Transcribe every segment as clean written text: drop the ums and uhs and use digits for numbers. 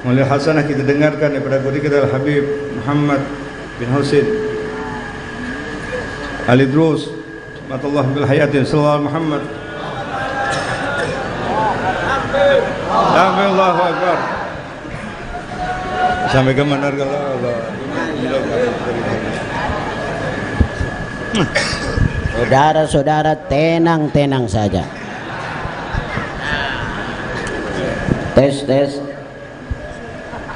Mulia hasanah kita dengarkan daripada guru kita Al-Habib Muhammad bin Husain Al-Idrus matullah bil hayatin sallallahu Muhammad. Allahu akbar. Sampai ke mana Allah. Saudara-saudara tenang-tenang saja. Tes.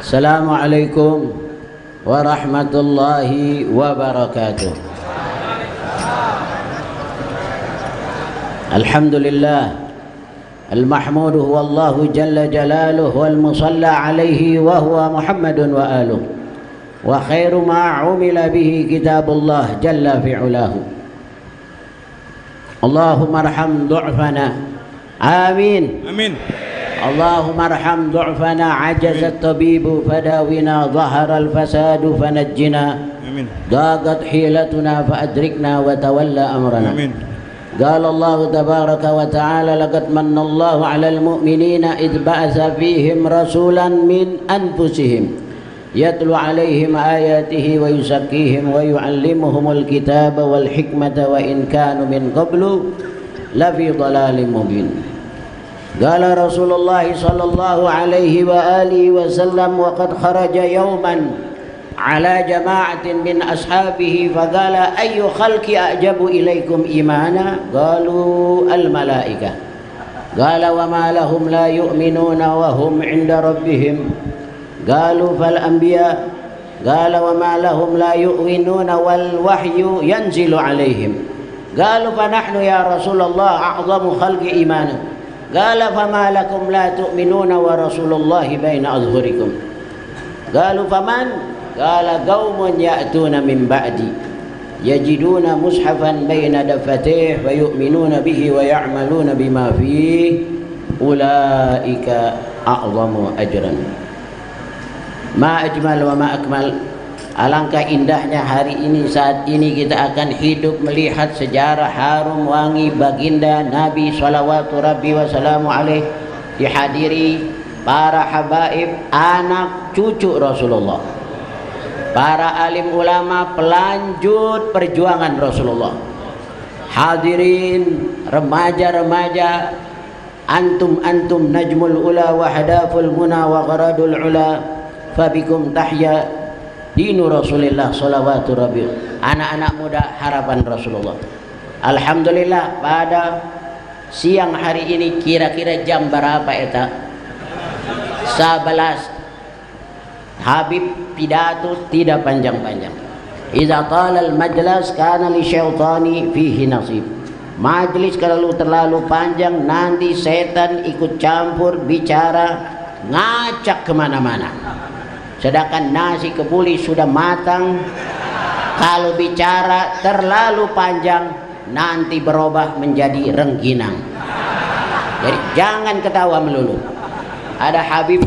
Assalamualaikum warahmatullahi wabarakatuh. Alhamdulillah al-mahmud huwa Allah jalla jalaluhu wal musalla alaihi wa huwa Muhammadun wa aluh wa khairu ma umila bihi kitabullah jalla fi'ulahu. Allahumma arham du'fana. Amin. Amin. اللهم ارحم ضعفنا عجز الطبيب فداونا ظهر الفساد فنجنا ضاقت حيلتنا فأدركنا وتولى أمرنا قال الله تبارك وتعالى لقد من الله على المؤمنين إذ بعث فيهم رسولا من أنفسهم يتلو عليهم آياته ويزكيهم ويعلمهم الكتاب والحكمة وإن كانوا من قبل لفي ضلال مبين قال رسول الله صلى الله عليه وآله وسلم وقد خرج يوما على جماعة من أصحابه فقال أي خلق أعجب إليكم إيمانا قالوا الملائكة قال وما لهم لا يؤمنون وهم عند ربهم قالوا فالأنبياء قال وما لهم لا يؤمنون والوحي ينزل عليهم قالوا فنحن يا رسول الله أعظم خلق إيمانا قال فما لكم لا تؤمنون ورسول الله بين أظهركم قالوا فمن قال قوم يأتون من بعدي يجدون مصحفا بين دفتيه فيؤمنون به ويعملون بما فيه أولئك أعظم أجرا ما أجمل وما أكمل. Alangkah indahnya hari ini, saat ini kita akan hidup melihat sejarah harum wangi baginda Nabi salawatu rabbi wassalamu alaih dihadiri para habaib, anak cucu Rasulullah, para alim ulama, pelanjut perjuangan Rasulullah, hadirin remaja-remaja, antum najmul ula wa hadaful muna wa gharadul ula fabikum tahya dinu Rasulillah salawatu rabbi. Anak-anak muda harapan Rasulullah. Alhamdulillah pada siang hari ini kira-kira jam berapa eta? 11. Habib pidato tidak panjang-panjang. Idza tala al-majlis kana li syaitani fihi nasib. Majlis kalau terlalu panjang nanti setan ikut campur bicara ngacak kemana-mana. Sedangkan nasi kebuli sudah matang, kalau bicara terlalu panjang nanti berubah menjadi rengginang. Jadi jangan ketawa melulu. Ada Habib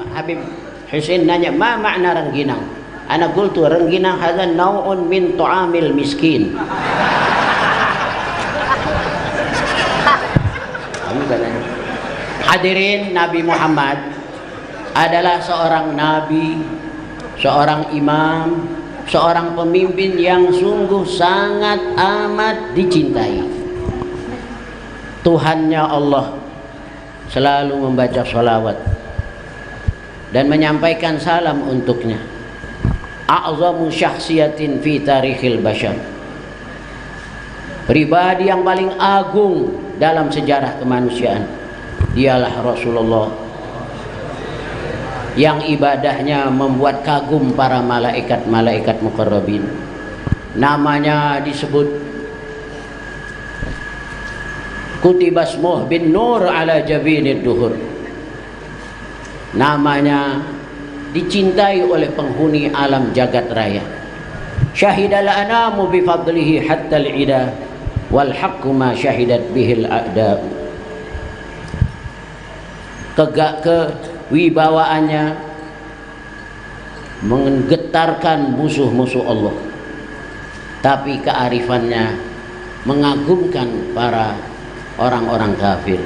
Husain nanya, ma makna rengginang? Ana qultu rengginang hadza nau'un min tu'amil miskin. Hadirin, Nabi Muhammad adalah seorang nabi, seorang imam, seorang pemimpin yang sungguh sangat amat dicintai. Tuhannya Allah selalu membaca sholawat dan menyampaikan salam untuknya. A'zamu syakhsiyatin fi tarikhil bashar, pribadi yang paling agung dalam sejarah kemanusiaan, dialah Rasulullah yang ibadahnya membuat kagum para malaikat-malaikat muqarrabin. Namanya disebut kutibasmuh bin nur ala jabinid duhur. Namanya dicintai oleh penghuni alam jagat raya. Syahidal anamu bifadlihi hatta al-ida wal haqqu ma syahidat bihil a'da. Kewibawaannya menggetarkan musuh-musuh Allah, tapi kearifannya mengagumkan para orang-orang kafir.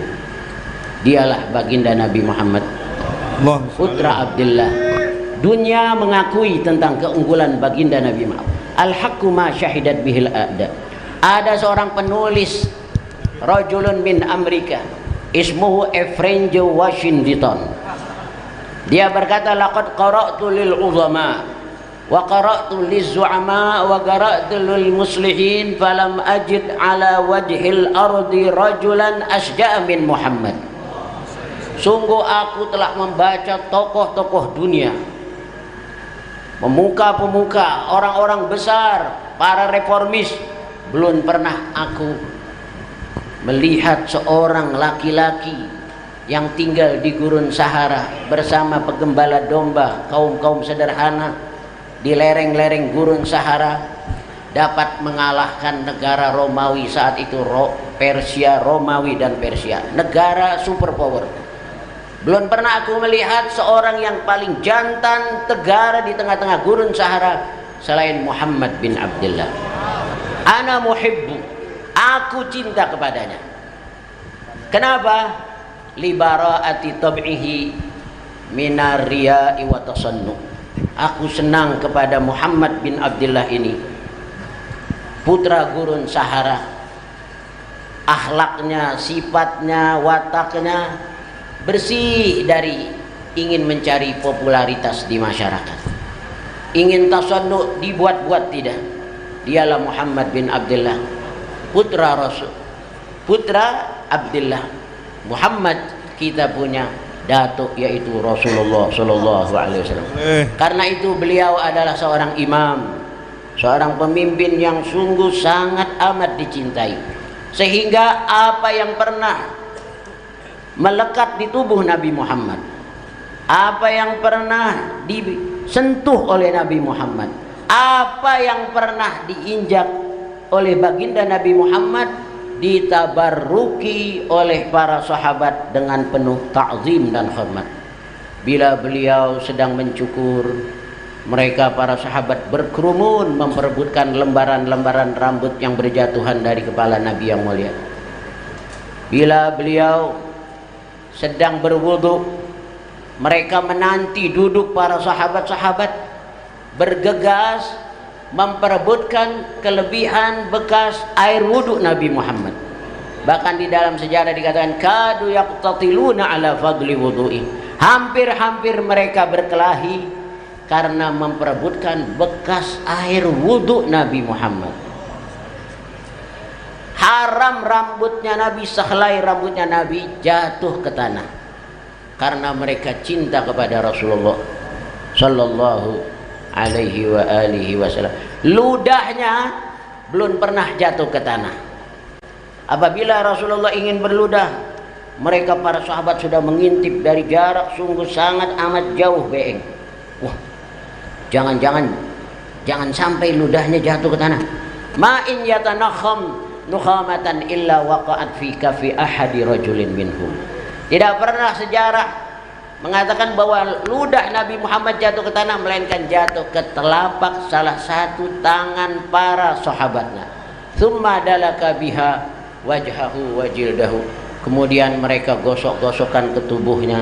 Dialah baginda Nabi Muhammad, putra Abdullah, Dunia mengakui tentang keunggulan baginda Nabi Muhammad. Al-haqqu ma syahidat bihil a'da. Ada seorang penulis, rajulun min Amerika, ismuhu Efrenjo Washington. Dia berkata, laqad qara'tu lil uzama wa qara'tu liz zu'ama wa qara'tu lil muslihin falam ajid ala wajhil ardi rajulan asja'a min Muhammad. Sungguh aku telah membaca tokoh-tokoh dunia, pemuka-pemuka, orang-orang besar, para reformis. Belum pernah aku melihat seorang laki-laki yang tinggal di gurun Sahara bersama penggembala domba, kaum-kaum sederhana di lereng-lereng gurun Sahara, dapat mengalahkan negara Romawi saat itu, Persia, Romawi dan Persia, negara superpower. Belum pernah aku melihat seorang yang paling jantan, tegar di tengah-tengah gurun Sahara selain Muhammad bin Abdullah. Ana muhibbu, aku cinta kepadanya. Kenapa? Libara'ati tab'ihi minar riya'i wa tasannu. Aku senang kepada Muhammad bin Abdullah ini, putra gurun Sahara. Akhlaknya, sifatnya, wataknya bersih dari ingin mencari popularitas di masyarakat, ingin tasannu, dibuat-buat, tidak. Dialah Muhammad bin Abdullah, putra Rasul, putra Abdullah. Muhammad kita punya datuk yaitu Rasulullah Sallallahu Alaihi Wasallam. Karena itu beliau adalah seorang imam, seorang pemimpin yang sungguh sangat amat dicintai, sehingga apa yang pernah melekat di tubuh Nabi Muhammad, apa yang pernah disentuh oleh Nabi Muhammad, apa yang pernah diinjak oleh baginda Nabi Muhammad, ditabarruki oleh para sahabat dengan penuh ta'zim dan hormat. Bila beliau sedang mencukur, mereka para sahabat berkerumun memperebutkan lembaran-lembaran rambut yang berjatuhan dari kepala Nabi yang mulia. Bila beliau sedang berwudu, mereka menanti duduk para sahabat-sahabat bergegas memperebutkan kelebihan bekas air wudu Nabi Muhammad. Bahkan di dalam sejarah dikatakan kadu yaqtatiluna ala fadli wudu'i. Hampir-hampir mereka berkelahi karena memperebutkan bekas air wudu Nabi Muhammad. Haram rambutnya Nabi, sehelai rambutnya Nabi jatuh ke tanah karena mereka cinta kepada Rasulullah Sallallahu Alaihi wa alihi wasallam. Ludahnya belum pernah jatuh ke tanah. Apabila Rasulullah ingin berludah, mereka para sahabat sudah mengintip dari jarak sungguh sangat amat jauh beeng. Wah, jangan sampai ludahnya jatuh ke tanah. Ma in yatanakham nukhamatan illa waqa'at fi kafi ahadi rajulin minhum. Tidak pernah sejarah mengatakan bahwa ludah Nabi Muhammad jatuh ke tanah, melainkan jatuh ke telapak salah satu tangan para sahabatnya. Tsumma dalaka biha wajhahu wa jildahu. Kemudian mereka gosok-gosokkan ke tubuhnya,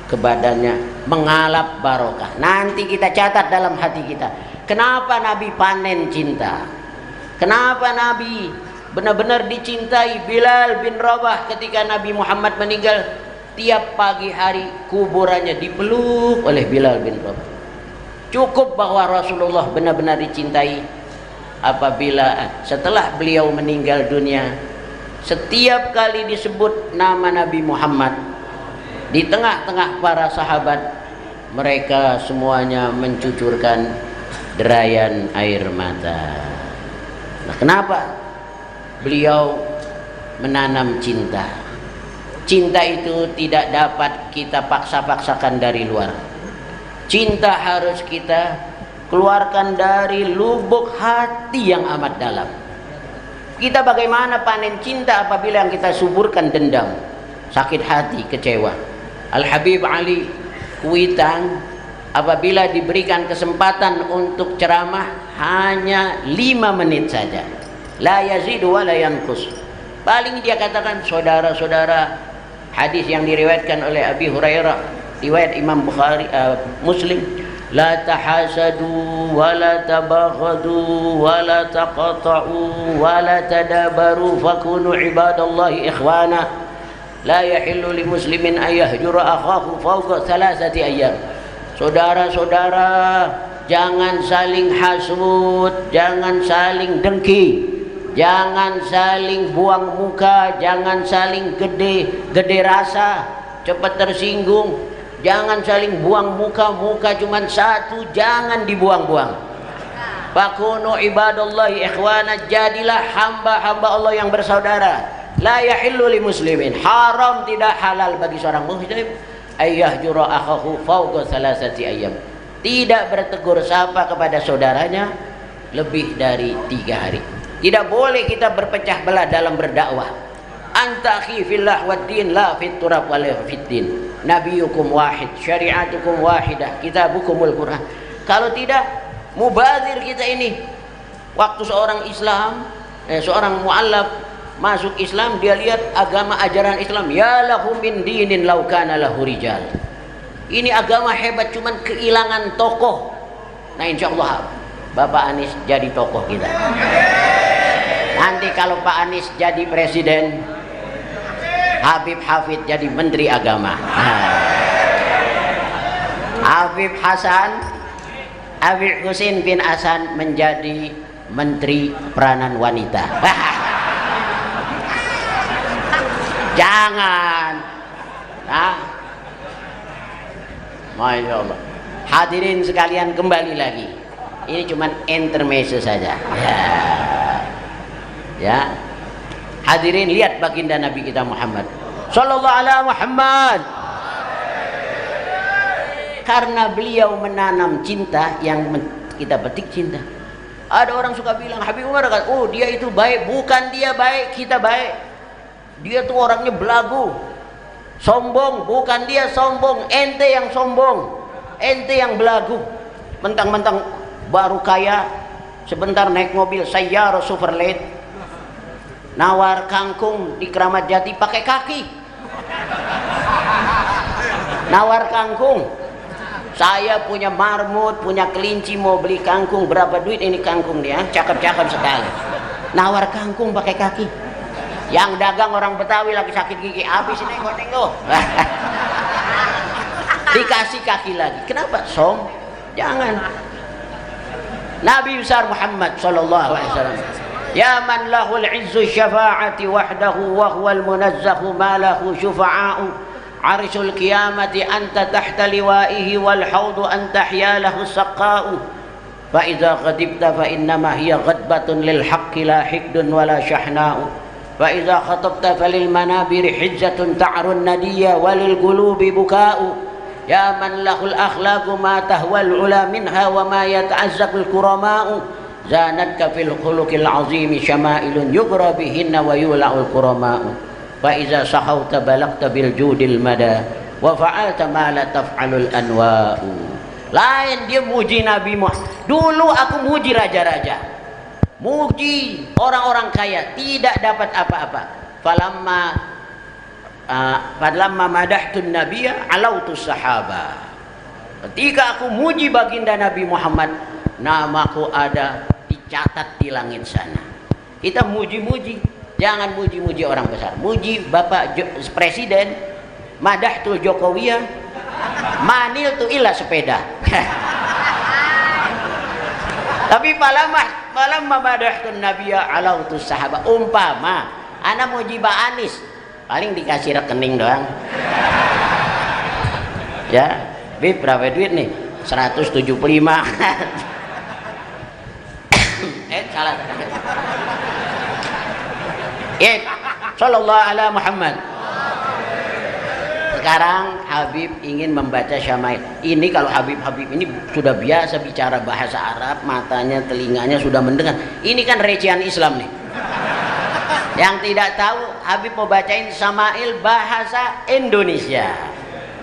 ke badannya, mengalap barokah. Nanti kita catat dalam hati kita, kenapa Nabi panen cinta. Kenapa Nabi benar-benar dicintai Bilal bin Rabah ketika Nabi Muhammad meninggal, tiap pagi hari kuburannya dipeluk oleh Bilal bin Rabah. Cukup bahwa Rasulullah benar-benar dicintai apabila setelah beliau meninggal dunia, setiap kali disebut nama Nabi Muhammad di tengah-tengah para sahabat, mereka semuanya mencucurkan derayan air mata. Nah, kenapa beliau menanam cinta? Cinta itu tidak dapat kita paksa-paksakan dari luar. Cinta harus kita keluarkan dari lubuk hati yang amat dalam. Kita bagaimana panen cinta apabila yang kita suburkan dendam, sakit hati, kecewa. Al-Habib Ali Kuitang apabila diberikan kesempatan untuk ceramah hanya 5 menit saja, la yazidu wa la yanqus, paling dia katakan, saudara-saudara, hadis yang diriwayatkan oleh Abi Hurairah riwayat Imam Bukhari, Muslim, la tahasadu wa la tabaghadu wa la taqata'u wa la tadabaru fakunu ibadallahi ikhwana la yahillu li muslimin an yahjura akhahu fawqa thalathati ayyam. Saudara-saudara, jangan saling hasud, jangan saling dengki, jangan saling buang muka, jangan saling gede rasa, cepat tersinggung, jangan saling buang muka cuman satu, jangan dibuang-buang. Fakunu ibadallahi ikhwana, jadilah hamba-hamba Allah yang bersaudara. La yahillu li muslimin, haram, tidak halal bagi seorang muslim ayyahjura akhahu fawqa thalathati ayyam, tidak bertegur sapa kepada saudaranya lebih dari 3 hari. Tidak boleh kita berpecah belah dalam berdakwah. Anta akhi fillah wad din la fit turab wa la fit din. Nabiyukum wahid, syariatukum wahidah, kitabukumul Quran. Kalau tidak, mubazir kita ini. Waktu seorang Islam, seorang mu'allaf masuk Islam, dia lihat agama ajaran Islam, ya lahu min dinin law kana lahu rijal. Ini agama hebat, cuman kehilangan tokoh. Nah, insyaallah Bapak Anies jadi tokoh kita. Nanti kalau Pak Anies jadi presiden, Habib Hafid jadi menteri agama. Habib Husin bin Hasan menjadi menteri peranan wanita. Jangan. Masya Allah. Hadirin sekalian, kembali lagi. Ini cuman intermezzo saja. Ya. Hadirin, lihat baginda Nabi kita Muhammad sallallahu alaihi Muhammad. Karena beliau menanam cinta, yang kita petik cinta. Ada orang suka bilang, Habib Umar kan, oh dia itu baik. Bukan dia baik, kita baik. Dia tuh orangnya belagu, sombong. Bukan dia sombong, ente yang sombong, ente yang belagu. Mentang-mentang baru kaya, sebentar naik mobil Sayyara Superlet, nawar kangkung di Keramat Jati pakai kaki. Nawar kangkung, saya punya marmut, punya kelinci, mau beli kangkung, berapa duit ini kangkung dia, cakep-cakep sekali. Nawar kangkung pakai kaki. Yang dagang orang Betawi lagi sakit gigi, habis ini nengok. Dikasih kaki lagi. Kenapa? Som? Jangan. Nabi besar Muhammad sallallahu alaihi wasallam, ya man lahul izzu syafa'ati wahdahu wa huwal munazzahu ma lahu syufa'a'u, arshul qiyamati anta tahta liwa'ihi wal haudu anta hyalahu saqqa'u, fa idza ghadibta fa innama hiya ghadbatun lil haqqi la hikdun wala syahna'u, fa idza khatabta falil manabir hijjatun ta'run nadiyya walil qulubi buka'u, ya man lahul akhlaqu ma tahwal ula minha wa ma yata'azzaqul kurama'u, zanatka fil khuluqil azimi syama'ilun yughra bihinna wa yula'ul kurama'u, fa iza sahauta balagta bil judil mada wa fa'alta ma la taf'alul anwa'u. Lain dia muji Nabi Muhammad. Dulu aku muji raja-raja, muji orang-orang kaya, tidak dapat apa-apa. Falamma madahtun nabiyya alautus sahaba. Ketika aku muji baginda Nabi Muhammad, namaku ada dicatat di langit sana. Kita muji-muji, jangan muji-muji orang besar. Muji Bapak Presiden, madahtul Jokowiyah, manil tu illa sepeda. Tapi falamma madahtun nabiyya alautus sahaba. Umpama ana muji Pak Anies, paling dikasih rekening doang. Ya, Bib berapa duit nih? 175. Salah. Sallallahu alaihi Muhammad. Sekarang Habib ingin membaca syama'il. Ini kalau Habib ini sudah biasa bicara bahasa Arab, matanya, telinganya sudah mendengar. Ini kan recehan Islam nih. Yang tidak tahu, Habib mau bacain syama'il bahasa Indonesia.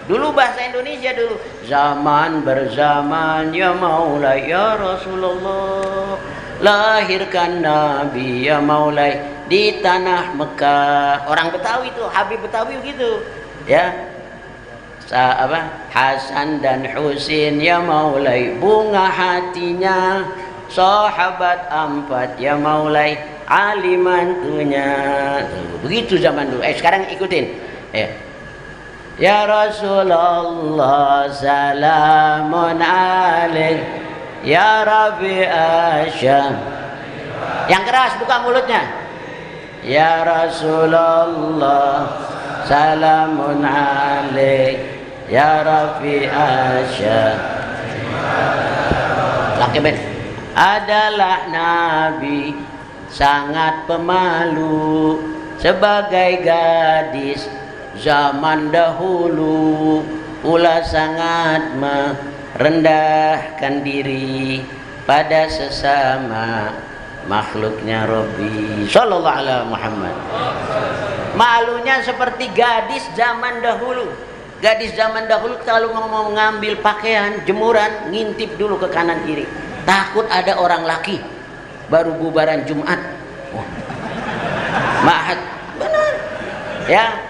Dulu bahasa Indonesia dulu. Zaman berzaman ya Maulai ya Rasulullah, lahirkan Nabi ya Maulai di tanah Mekah. Orang Betawi itu, Habib Betawi gitu. Ya. Hasan dan Husin ya Maulai, bunga hatinya sahabat 4 ya Maulai, Ali mantunya. Begitu zaman dulu. Sekarang ikutin. Ya Rasulullah salamun alaik ya Rabbi Asyam. Yang keras, buka mulutnya. Ya Rasulullah salamun alaik ya Rabbi Asyam. Laki ben adalah Nabi sangat pemalu sebagai gadis zaman dahulu, pula sangat merendahkan diri pada sesama makhluknya Rabbi sallallahu alaihi Muhammad. Malunya seperti gadis zaman dahulu. Gadis zaman dahulu kalau mau mengambil pakaian jemuran ngintip dulu ke kanan kiri, takut ada orang laki baru bubaran Jumat. Mahat benar ya.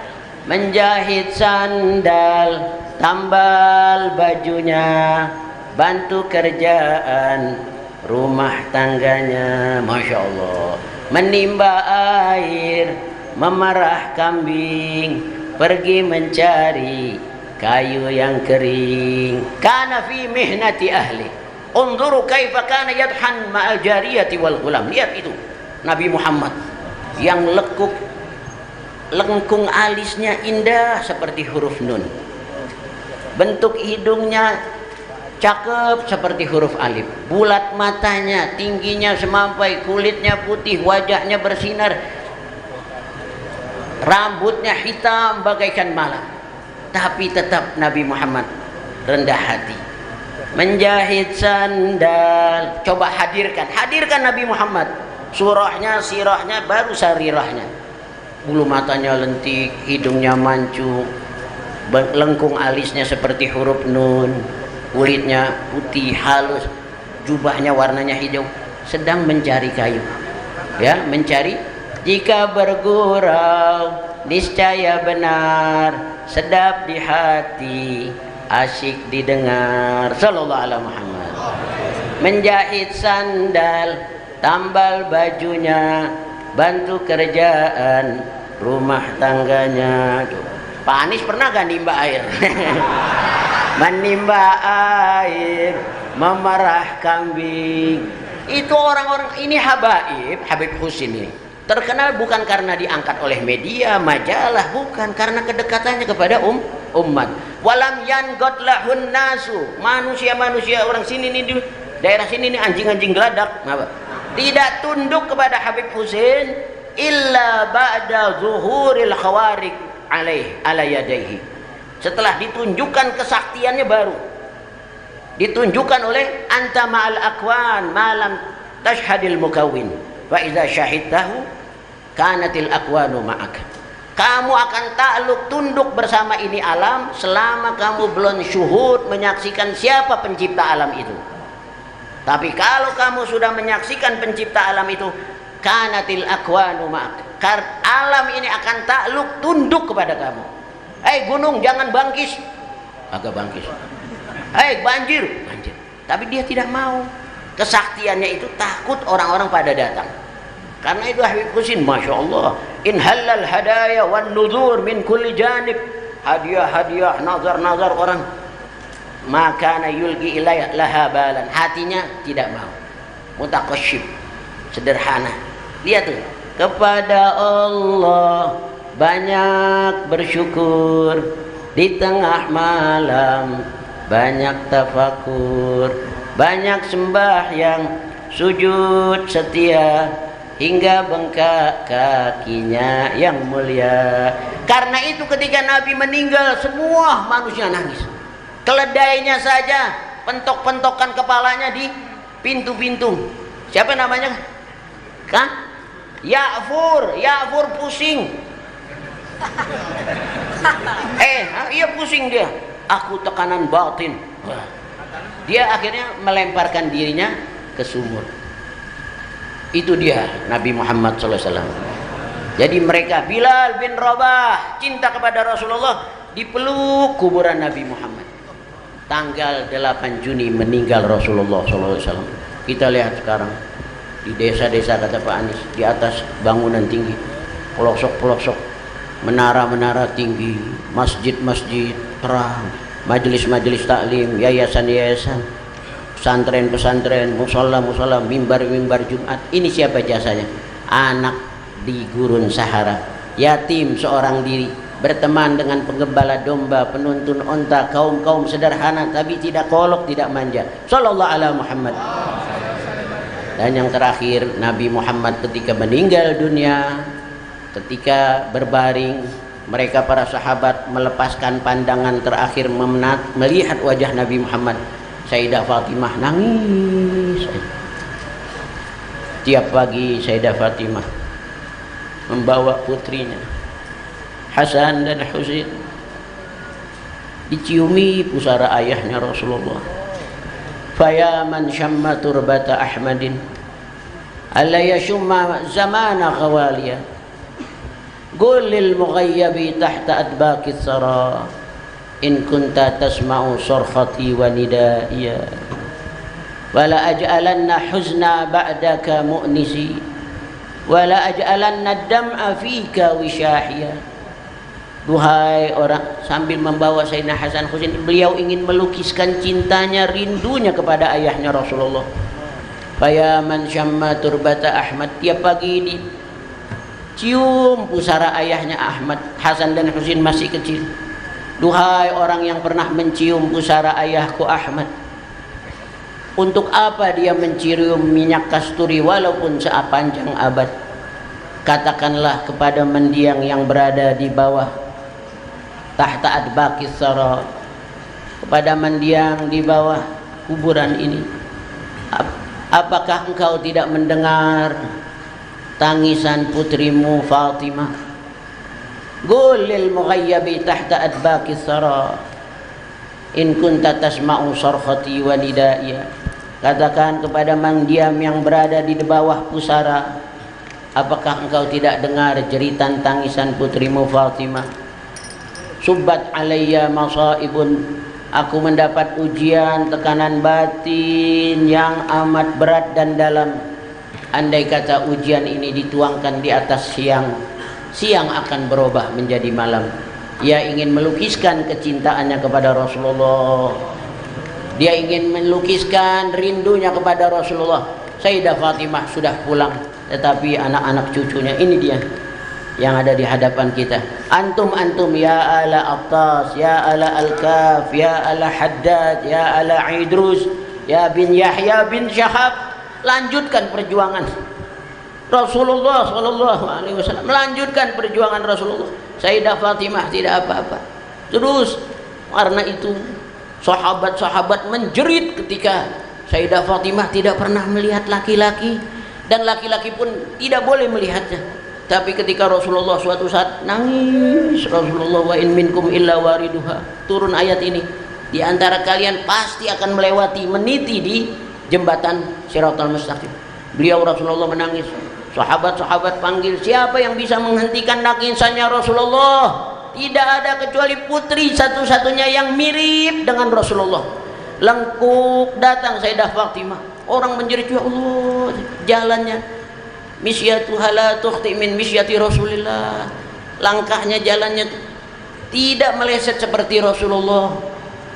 Menjahit sandal, tambal bajunya, bantu kerjaan rumah tangganya. Masya Allah. Menimba air, memerah kambing, pergi mencari kayu yang kering. Kana fi mihnati ahli. Unzuru kaifa kana yadhan ma'al jariyati wal ghulam. Lihat itu Nabi Muhammad yang lengkung alisnya indah seperti huruf nun, bentuk hidungnya cakep seperti huruf alif, bulat matanya, tingginya semampai, kulitnya putih, wajahnya bersinar, rambutnya hitam bagaikan malam, tapi tetap Nabi Muhammad rendah hati. Menjahit sandal, coba hadirkan Nabi Muhammad, surahnya, sirahnya, baru sarirahnya. Bulu matanya lentik, hidungnya mancung, lengkung alisnya seperti huruf nun, kulitnya putih halus, jubahnya warnanya hijau, sedang mencari kayu. Ya, mencari. Jika bergurau niscaya benar, sedap di hati, asyik didengar. Sallallahu alaihi Muhammad. Menjahit sandal, tambal bajunya, bantu kerjaan rumah tangganya. Pak Anies pernah gak nimba air? Menimba air, memerah kambing. Itu orang-orang ini Habib Husin ini terkenal bukan karena diangkat oleh media, majalah, bukan, karena kedekatannya kepada umat. Walam yangot lahun nasu, manusia-manusia orang sini nih, di daerah sini nih, anjing-anjing geladak, tidak tunduk kepada Habib Husin illa ba'da zuhuril khawarik ala yadaihi. Setelah ditunjukkan kesaktiannya baru ditunjukkan oleh anta ma'al akwan malam tashhadil mukawwin wa idza syahidtahu kanatil akwanu ma'ak. Kamu akan takluk tunduk bersama ini alam selama kamu belum syuhud menyaksikan siapa pencipta alam itu. Tapi kalau kamu sudah menyaksikan pencipta alam itu, kanatil akwanu ma'ak, alam ini akan takluk tunduk kepada kamu. Gunung jangan bangkis, agak bangkis. Banjir. Tapi dia tidak mau. Kesaktiannya itu takut orang-orang pada datang. Karena itu Habib Husin, masya Allah, in halal hadaya wan nuzur min kulli janib, hadiah, nazar orang, maka yulgi ilayah laha balan, hatinya tidak mau, mutaqasyib, sederhana. Lihat tuh, kepada Allah banyak bersyukur, di tengah malam banyak tafakur, banyak sembahyang, sujud setia, hingga bengkak kakinya yang mulia. Karena itu ketika Nabi meninggal, semua manusia nangis. Keledainya saja pentok-pentokan kepalanya di pintu-pintu. Siapa namanya? Ya'fur pusing. Iya pusing dia. Aku tekanan batin. Dia akhirnya melemparkan dirinya ke sumur. Itu dia Nabi Muhammad SAW. Jadi mereka, Bilal bin Rabah cinta kepada Rasulullah, dipeluk kuburan Nabi Muhammad. Tanggal 8 Juni meninggal Rasulullah SAW. Kita lihat sekarang di desa-desa, kata Pak Anies, di atas bangunan tinggi, pelosok-pelosok, menara-menara tinggi, masjid-masjid terang, majelis-majelis taklim, yayasan-yayasan, pesantren-pesantren, musola-musola, mimbar-mimbar Jumat. Ini siapa jasanya? Anak di gurun Sahara, yatim seorang diri, berteman dengan penggembala domba, penuntun onta, kaum-kaum sederhana tapi tidak kolok, tidak manja. Sallallahu ala Muhammad. Dan yang terakhir, Nabi Muhammad ketika meninggal dunia, ketika berbaring, mereka para sahabat melepaskan pandangan terakhir melihat wajah Nabi Muhammad. Sayyidah Fatimah nangis. Tiap pagi Sayyidah Fatimah membawa putrinya Hasan dan Husain, diciumi pusara ayahnya Rasulullah. Faya man syamma turbata Ahmadin alla yashumma zamana khawaliya qul lil mughayyabi tahta adbaqi thara in kunta tasma'u sarkhati wa nidaiya wala aj'alanna huzna ba'daka mu'nisi wala aj'alanna ad-dam'a fika wishahiya. Duhai orang, sambil membawa Sayyidina Hasan Husain, beliau ingin melukiskan cintanya, rindunya kepada ayahnya Rasulullah. Faya man syamma turbata Ahmad, tiap pagi ini cium pusara ayahnya Ahmad. Hasan dan Husain masih kecil. Duhai orang yang pernah mencium pusara ayahku Ahmad, untuk apa dia mencium minyak kasturi walaupun sepanjang abad? Katakanlah kepada mendiang yang berada di bawah tahta adbaqis sara, kepada mendiang di bawah kuburan ini, apakah engkau tidak mendengar tangisan putrimu Fatimah? Qul lil mughayyabi tahta adbaqis sara in kunta tasma'u sarkhati wa nidaiya. Katakan kepada mendiam yang berada di bawah pusara, apakah engkau tidak dengar jeritan tangisan putrimu Fatimah? Subbat alayya masaibun, aku mendapat ujian, tekanan batin yang amat berat dan dalam. Andai kata ujian ini dituangkan di atas siang, siang akan berubah menjadi malam. Ia ingin melukiskan kecintaannya kepada Rasulullah, dia ingin melukiskan rindunya kepada Rasulullah. Sayyidah Fatimah sudah pulang, tetapi anak-anak cucunya ini dia yang ada di hadapan kita. Antum ya ala Attas, ya ala Al-Kaf, ya ala Haddad, ya ala Idrus, ya bin Yahya bin Syahab, lanjutkan perjuangan Rasulullah sallallahu alaihi wasallam, melanjutkan perjuangan Rasulullah. Sayyidah Fatimah tidak apa-apa. Terus karena itu sahabat-sahabat menjerit ketika Sayyidah Fatimah tidak pernah melihat laki-laki, dan laki-laki pun tidak boleh melihatnya. Tapi ketika Rasulullah suatu saat nangis, Rasulullah wa in minkum illa wariduha, turun ayat ini, di antara kalian pasti akan melewati, meniti di jembatan Shiratal Mustaqim. Beliau Rasulullah menangis. Sahabat-sahabat panggil, siapa yang bisa menghentikan nangisannya Rasulullah? Tidak ada kecuali putri satu-satunya yang mirip dengan Rasulullah. Lengkuk datang Sayyidah Fatimah. Orang menjerit, ya Allah, jalannya misyatuha la tukhti min misyati Rasulillah, langkahnya, jalannya tidak meleset seperti Rasulullah.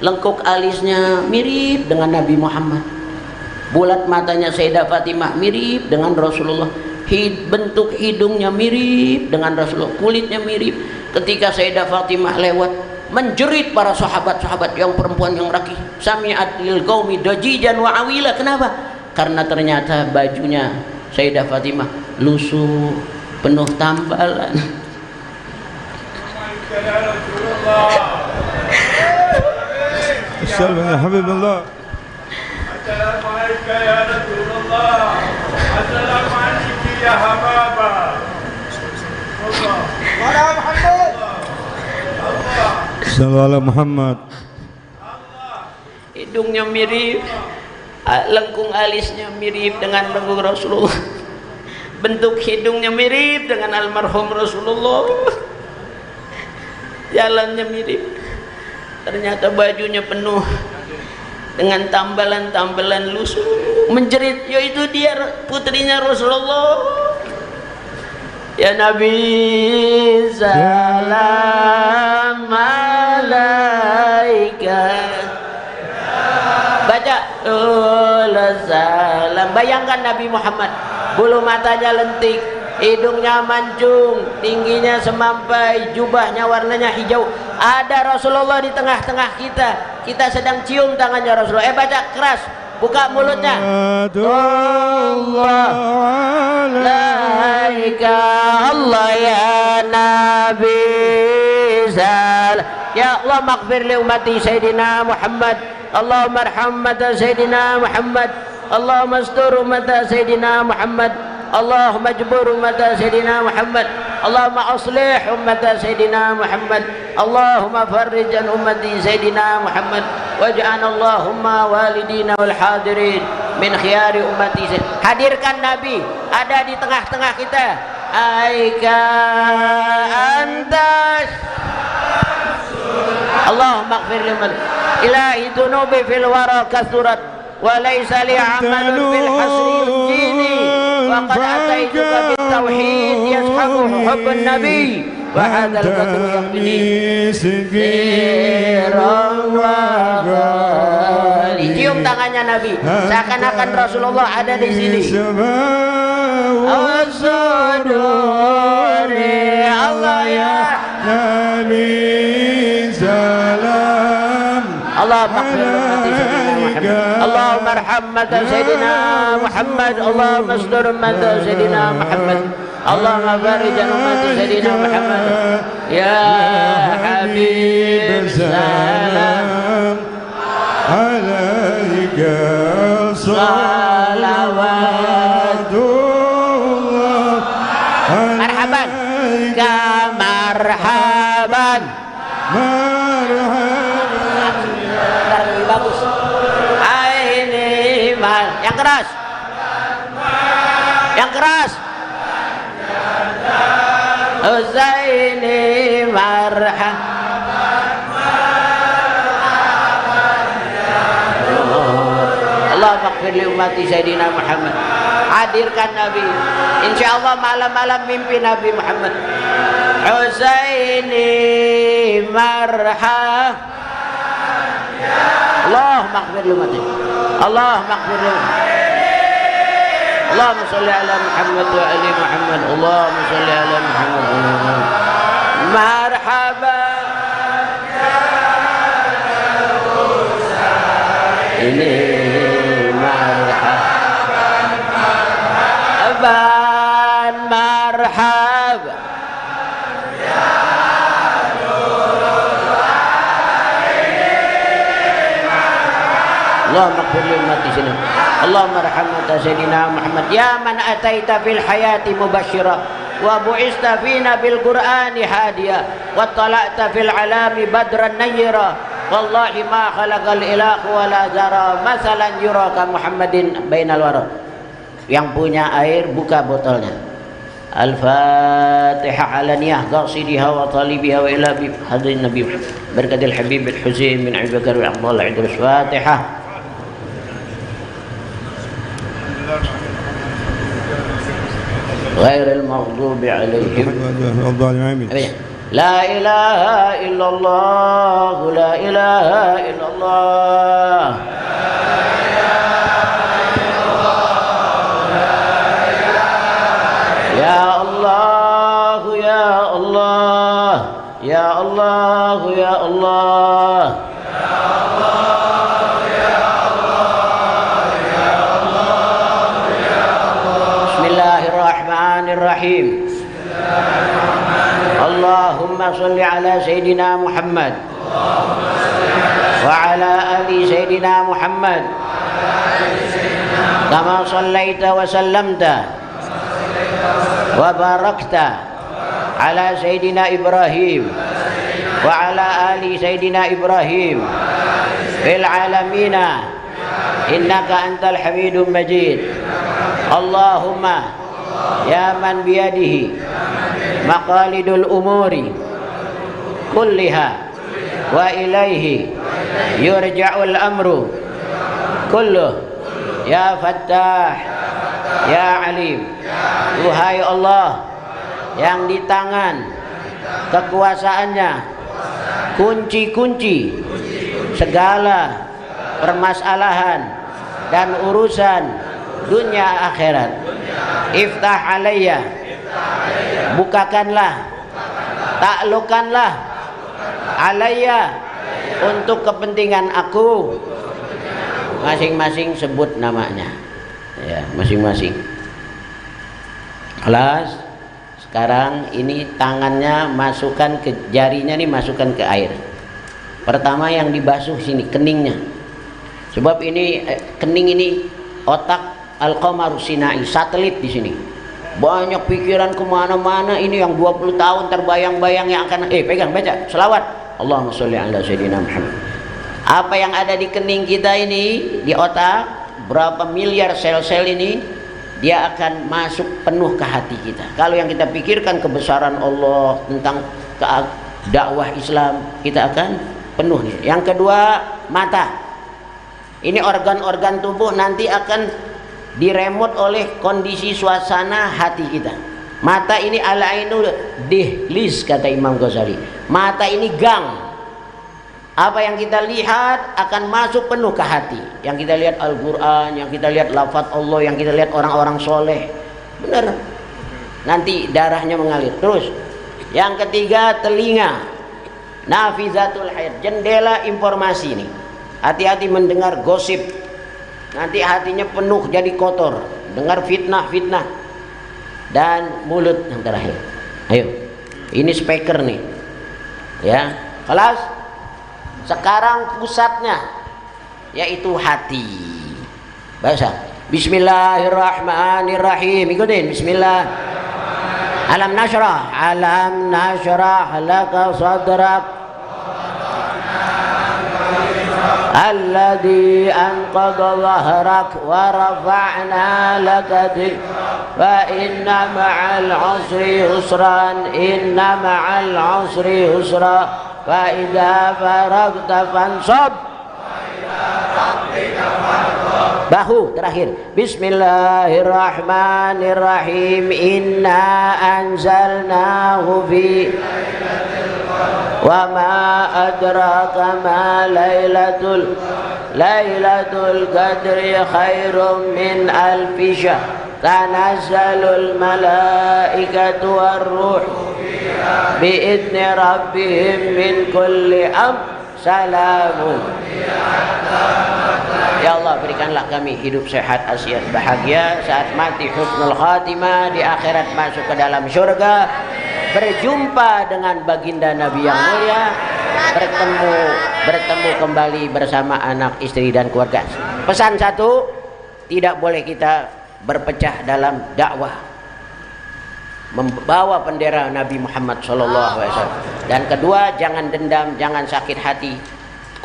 Lengkuk alisnya mirip dengan Nabi Muhammad, bulat matanya Sayyidah Fatimah mirip dengan Rasulullah, bentuk hidungnya mirip dengan Rasulullah, kulitnya mirip. Ketika Sayyidah Fatimah lewat, menjerit para sahabat-sahabat yang perempuan yang laki, sami'at lil qaumi dajijan wa awila. Kenapa? Karena ternyata bajunya Sayyidah Fatimah lusuh, penuh tambalan. Assalamualaikum ya Habibullah. Assalamualaikum ya Rasulullah. Assalamualaikum ya Hababa. Sallallahu Muhammad. Hidungnya mirip, lengkung alisnya mirip dengan lengkung Rasulullah, bentuk hidungnya mirip dengan almarhum Rasulullah. jalannya mirip. Ternyata bajunya penuh dengan tambalan-tambalan lusuh, menjerit, yaitu dia putrinya Rasulullah. Ya Nabi, salam alaika. Baca salam. Bayangkan Nabi Muhammad, bulu matanya lentik, hidungnya mancung, tingginya semampai, jubahnya warnanya hijau. Ada Rasulullah di tengah-tengah kita. Kita sedang cium tangannya Rasulullah. Baca keras, buka mulutnya. Allah alaika, Allah ya Nabi salam. Ya Allah, maghfir li ummati Sayyidina Muhammad. Allahumma arham ummata Sayyidina Muhammad. Allahumma astur ummata Sayyidina Muhammad. Allahumma jbur ummata Sayyidina Muhammad. Allahumma aslih ummata Sayyidina Muhammad. Allahumma farrij an ummati Sayyidina Muhammad. Waj'al Allahumma walidina wal hadirin min khiyari ummati. Hadirkan Nabi ada di tengah-tengah kita. Aika antas Allahumma ighfir liman ilahi dunubi fil wara kasurat wa laysa li amalun bil hasri yujini wa qad ataituka bit tauhid yashabu hubbun nabi wa hadzal qadru yaqini sirrawali. Cium tangannya Nabi, seakan-akan Rasulullah ada di sini. Asaduri Allah ya Nabi salam. Allahumma arham ummata Sayyidina Muhammad. Allahumma astur ummata Sayyidina Muhammad. Allahumma farij an ummati Sayyidina Muhammad. Ya Habib salam alaika salawatullah. Marhaban ka marhaban marhaban. Lebih bagus. Ini mal yang keras, yang keras. Husaini marhaban. Allah maghfir li ummati Sayyidina Muhammad. Hadirkan Nabi. Insyaallah malam-malam mimpi Nabi Muhammad. Husaini marhaban. Allah maghfir li ummati. Allah maghfir li ummati. Allahumma shalli ala Muhammad wa ali Muhammad. Allahumma shalli ala Muhammad wa ali Muhammad. Marhaban ini marhaban marhaban. Allahumma ighfir li ummati sini. Allahumma arham ummata Sayyidina Muhammad. Ya man ataita fil hayati mubashshira wa bu'ista fina bil Qur'ani hadiya wa tala'ta fil alami badran nayyira. Wallahi ma khalaqal ilahu wa la zara masalan yuraka Muhammadin bainal wara. Yang punya air buka botolnya. Al-Fatihah ala niyah qasidiha wa talibiha wa ila bi hadin nabi berkatil habib al-Husain bin Abi Bakar wa Abdullah Idris. Fatihah. غير المغضوب عليهم لا إله إلا الله لا إله إلا الله يا الله يا الله يا الله يا الله Bismillahirrahmanirrahim. Allahumma salli ala Sayyidina Muhammad wa ala ali Sayyidina Muhammad kama sallaita wa sallamta wa barakta ala Sayyidina Ibrahim wa ala ali Sayyidina Ibrahim fil alamina innaka antal hamidum majid. Allahumma ya man biyadihi maqalidul umuri كلها وإليه يرجع الأمر كله يا فتاح ya alim. Wahai Allah yang di tangan kekuasaannya kunci-kunci segala permasalahan dan urusan dunia akhirat. Iftah alayya, bukakanlah, taklukkanlah alayya, untuk kepentingan aku. Masing-masing sebut namanya, ya, masing-masing. Kelas sekarang ini tangannya masukkan ke jarinya, nih masukkan ke air. Pertama yang dibasuh sini keningnya, sebab ini kening ini otak Al-Qamar Sinai, satelit di sini. Banyak pikiran kemana-mana, ini yang 20 tahun terbayang-bayang yang akan pegang, baca selawat Allahumma sholli ala sayyidina Muhammad. Apa yang ada di kening kita ini, di otak, berapa miliar sel-sel ini, dia akan masuk penuh ke hati kita. Kalau yang kita pikirkan kebesaran Allah, tentang dakwah Islam, kita akan penuh nih. Yang kedua, mata. Ini organ-organ tubuh nanti akan diremot oleh kondisi suasana hati kita. Mata ini al-ainul dihlis, kata Imam Ghazali. Mata ini gang. Apa yang kita lihat akan masuk penuh ke hati. Yang kita lihat Al-Quran, yang kita lihat lafaz Allah, yang kita lihat orang-orang soleh. Benar. Nanti darahnya mengalir. Terus, yang ketiga, telinga. Nafizatul hayat, jendela informasi nih. Hati-hati mendengar gosip. Nanti hatinya penuh jadi kotor. Dengar fitnah-fitnah. Dan mulut yang terakhir. Ayo, ini speaker nih. Ya, kelas. Sekarang pusatnya yaitu hati. Baca Bismillahirrahmanirrahim. Ikutin Bismillah. Alam nashrah laka sadrak alladhi anqadha dhahrak wa rafa'na laka dhikrak fa inna ma'al usri yusran inna ma'al usri yusra fa idza faragta fansab. Bahu terakhir. Bismillahirrahmanirrahim. Inna anzalnahu fi wa ma adraka ma lailatul qadri khairum min alfi syahr. Tanazzalul malaikatu war-ruh bi'idni rabbihim min kulli salamun. Ya Allah, berikanlah kami hidup sehat, afiat, bahagia, saat mati husnul khatimah, di akhirat masuk ke dalam surga, berjumpa dengan baginda Nabi yang mulia, bertemu kembali bersama anak, istri dan keluarga. Pesan satu, tidak boleh kita berpecah dalam dakwah, membawa bendera Nabi Muhammad SAW. Dan kedua, jangan dendam, jangan sakit hati,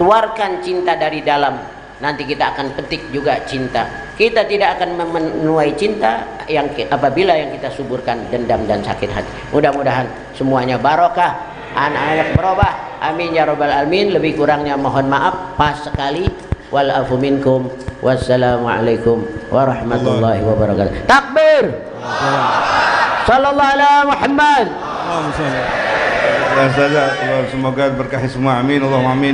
keluarkan cinta dari dalam. Nanti kita akan petik juga cinta. Kita tidak akan memenuhi cinta yang apabila yang kita suburkan dendam dan sakit hati. Mudah-mudahan semuanya barokah, anak-anak berubah, amin ya rabbal alamin. Lebih kurangnya mohon maaf, pas sekali. Wal afu minkum. Wassalamualaikum warahmatullahi wabarakatuh. Takbir. Sallallahu alaihi Muhammad. Semoga berkahi semua, amin Allahumma amin.